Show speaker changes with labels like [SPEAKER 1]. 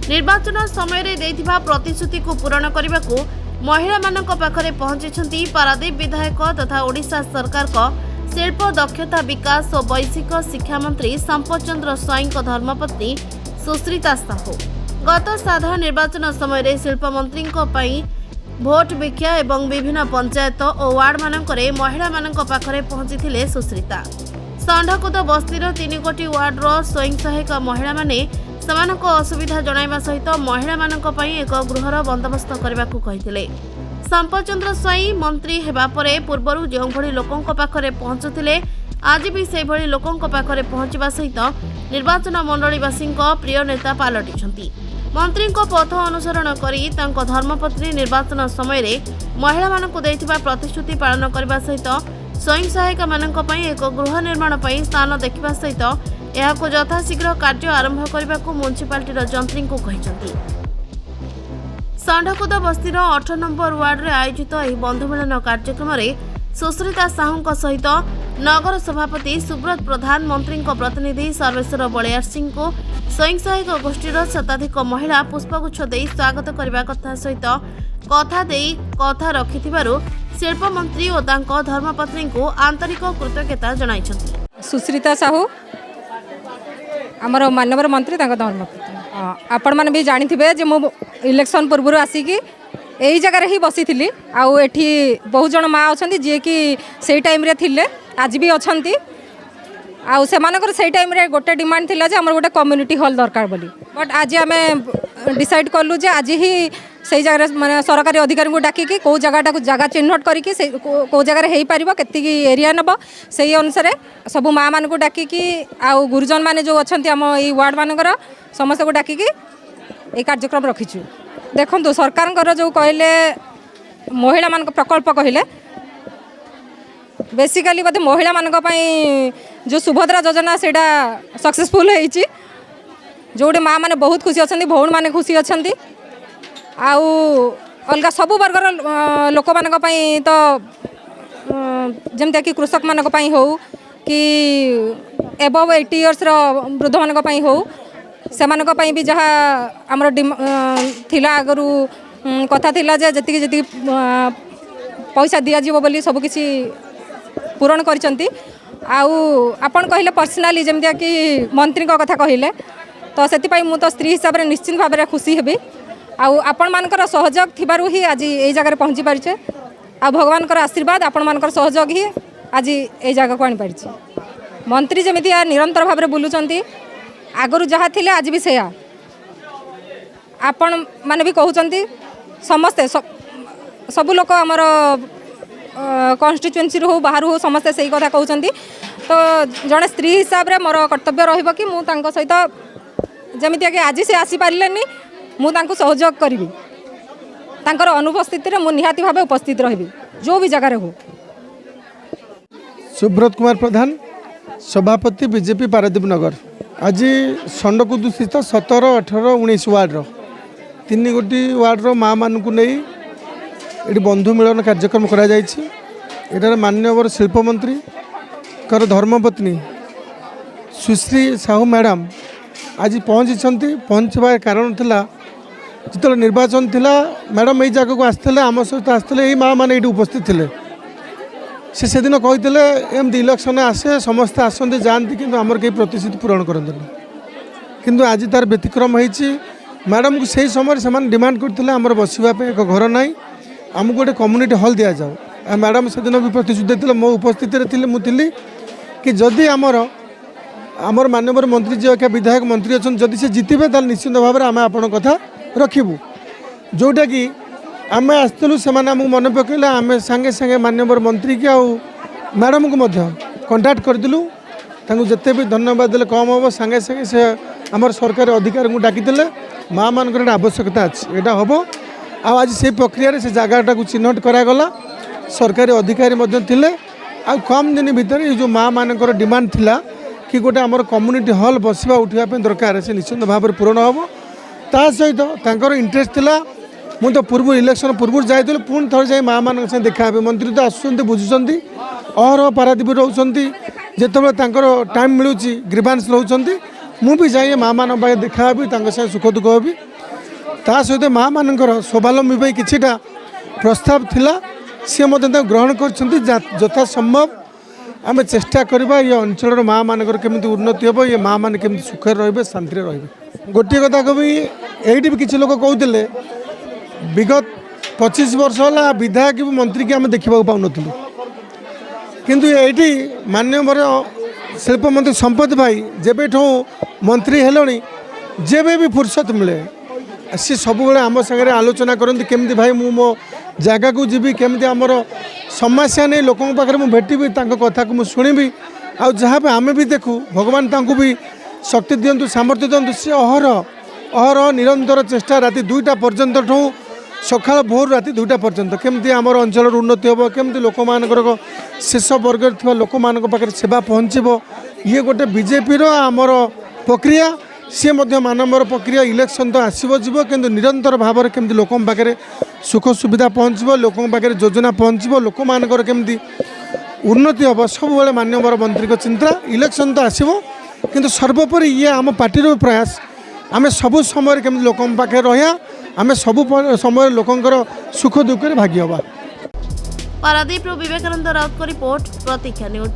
[SPEAKER 1] निर्वाचन समय देथिबा प्रतिश्रुति को पूरण करने को महिला मानक पाखरे पहुंची पारादीप विधायक तथा ओडिशा सरकार को शिल्प दक्षता विकास और वैश्विक शिक्षा मंत्री संपतचंद्र स्वाई धर्मपत्नी सुश्रिता साहू गत साधारण निर्वाचन समय शिल्प मंत्री भोट भिक्षा एवं विभिन्न पंचायत और वार्ड मानकरे महिला मानक पाखरे पहुंची सुश्रिता षंढकुद बस्तीर 3 गोटी वार्डर स्वयं सहायक महिला माने सेमानक असुविधा जणाइबा सहित महिला मानक पई एक गृहर बंदोबस्त करने को कहिथिले। संपतचंद्र स्वाई मंत्री हेबा परे पूर्वरु जो भली लोकंक पाखरे पहुंचुथिले आज भी से भली लोकंक पाखरे पहुंचवा सहित निर्वाचन मंडलीवासी प्रिय नेता पालटिछंती। मंत्री पथ अनुसरण करी तांको धर्मपत्नी निर्वाचन समय महिला मानक देथिबा प्रतिश्रुति पालन करने सहित स्वयं सहायक मानक पई एक गृह निर्माण पई स्थान देखिबा सहित यहाको यथाशीघ्र कार्य आरंभ करने को म्युनिसिपालिटीर जंत्री को कहिसंती। षंढकुद बस्तीर 8 नंबर वार्ड रे आयोजित यह बंधुमिलन कार्यक्रम में सुश्रिता साहू सहित नगर सभापति सुब्रत प्रधान मंत्री प्रतिनिधि सर्वेश्वर बलियार सिंह को स्वयं सहायक गोष्ठीर शताधिक महिला पुष्पगुच्छ दे स्वागत करने कथा सहित कथा रखिथिबारु शिल्प मंत्री और तांको धर्मपत्नी को आंतरिक कृतज्ञता जणाइछंती।
[SPEAKER 2] सुश्रिता साहू आमर माननीय मंत्री धर्मपत्नी आपण मैंने भी जानी जे मो इलेक्शन पूर्व आसिकी यही जगह ही बसी थी आउ एठी बहुत जन माँ अच्छा जी कि से टाइम रे थिले आज भी अच्छा आउ से से टाइम रे गोटे डिमांड थिला जे हमर गोटे कम्युनिटी हॉल दरकार बोली बट आज आम डिसाइड कलु जे आज ही से जगह माने सरकारी अधिकारी को डाकिकी कौ जगह जगह चिन्हट करके कौ जगह हो पार के एरिया नब से अनुसार सब माँ मान को डाकिकी आउ गुरुजन मैंने जो अच्छा आम ये वार्ड मानकर समस्त को डाकिकी ये कार्यक्रम रखीचु। देखो सरकार जो कहले महिला मान प्रकल्प कहले बेसिकली बोधे महिला मान जो सुभद्रा योजना से सक्सेसफुल होती जोटे माँ मैंने बहुत खुशी अच्छा भौण मैंने खुशी अच्छा आउ अलग सबु वर्गर लोक मान तो जमती कि कृषक मान हो कि एबव 80 इयर्स वृद्ध मान हो से भी जहाँ आमर थिला आगरू कथा थिला जे जति जति पैसा दिज्व बोली सबकिछि पूरण करिसंती आउ आपण कहले पर्सनाली जमती कि मंत्री कथा कहले तो से मु तो स्त्री हिसाब से निश्चित भाव में खुशी हेबी आउ आपण मानकर सहयोग थिबारु ही आज ये जगह पहुँची पारिछे आ भगवान का आशीर्वाद आपण मानकर सहयोग ही आज ये जगह को आनी पारिछे। मंत्री जमिति निरंतर भाव में बुलुचंती आगरू जहाँ थिले आज भी सेया आपण माने भी कहउचंती समस्ते सबु लोक आमर कन्स्टिट्युएन्सी हो बाहर हो समस्ते सही कथा कहउचंती तो जड़े स्त्री हिसाब से मोर कर्तव्य रहिबो कि मु तांको सहित जमिति कि आज से आसी पारिलेनी मु तांको सहयोग करी तांकर अनुपस्थित रे मु निहाती भाव उपस्थित रही जो भी जगह हो।
[SPEAKER 3] सुब्रत कुमार प्रधान सभापति बीजेपी पारादीप नगर आज षंढकुद स्थित 17, 18, 19 वार्डर 3 गोटी वार्डर माँ मान को नहीं ये बंधु मिलन कार्यक्रम कर माननीय शिल्प मंत्री कर धर्मपत्नी सुश्री साहू मैडम आज पहुँचवा कारण थिला जिते निर्वाचन थिला मैडम यही जगह को आसते आम सहित आसते यही माँ मैंने ये उपस्थित थे से दिन कहते एमती इलेक्शन आसे समस्ते आसते जाती कि आमर कहीं प्रतिश्रुति पूरण करते किंतु आज तार व्यतिक्रम होती मैडम को सही समय से डिमांड करते आमर बसवाई एक घर ना आमको गोटे कम्युनिटी हॉल दि जाओ मैडम से दिन भी प्रतिश्रुति देते मो उपस्थित मुझे कि जदि आमर माननीय मंत्री जी क्या विधायक मंत्री अच्छा जदि से जितबे ताल निश्चित भाव में आम आपण कथा रखिबू जोटा कि आम आसलु से मन पकड़े आम सांगे सांगे माननीय मंत्री की आउ मैडम को कंटाक्ट करदेलु जिते भी धन्यवाद देले कम हम सांगे सांगे से आमर सरकारी अधिकारी को डाकिदेले माँ मान आवश्यकता अच्छी यहाँ हम आज से प्रक्रिया से जगटा को चिन्हट करागला सरकारी अधिकारी थिले आ कम दिन भितर जो माँ मानकर डिमांड थिला कि गोटे आमर कम्युनिटी हॉल बसवा उठापी दरकार से निश्चित भाव में पूरण हम ता सहित तांकर इंटरेस्ट थिला मु तो पूर्व इलेक्शन पूर्व जाइए पुणी थोड़े जाए माँ मान देखा मंत्री तो आसुँच बुझुंट अहरह पारादीप रोच जिते टाइम मिलूँ ग्रीवांस रोच मुझे जाए माँ मान देखा सुख दुख भी ता सहित माँ मानकर स्वावलम्बी पाई किछिटा प्रस्ताव थिला सी ग्रहण कर संभव आम चेष्टा करवा ये अंचल माँ मानकर केमी उन्नति हम ये माँ मैंने केमी सुखे रे शांति रे गोटे कथा कवि ये भी किसी लोग कहते विगत 25 वर्ष है विधायक भी मंत्री की आम देखा पाऊन किंतु ये माननीय शिल्प मंत्री संपत भाई जेबे मंत्री हेलोनी जेबे भी फुर्सत मिले सी सब आम सागर आलोचना करती केमती भाई मु मो जगह को जीवी केमती आमर समस्या नहीं लोकों पाखे मुझे भेटी कथा को शुणी आ जहाँ भी आम भी देखू भगवान तांको भी शक्ति दिंतु सामर्थ्य दिंतु सी अहरह निरंतर चेष्टा राति 2टा पर्यंत सकाल भोर राति 2टा पर्यंत केमती आमर अंचल उन्नति हम केमती लोक मानकर शेष वर्ग लोक मान पाखे सेवा पहुँचब ये गोटे बीजेपी आमर प्रक्रिया सी मानवर प्रक्रिया इलेक्शन तो आसब जीव किंतु निरंतर भाव में केमती लोक पाखे सुख सुविधा पहुँचब लोक पाखे योजना पहुँचब लोक मानकर केमती उन्नति हम सब माननीय मंत्री को चिंता इलेक्शन तो आसब किंतु सर्वोपरि ये आम पार्टी प्रयास आम सब समय केमती लोक पाखे रहा आम सब समय लोकंर सुख दुख भागी हवा।
[SPEAKER 1] पारादीप विवेकानंद राउत को रिपोर्ट प्रतीक्षा न्यूज।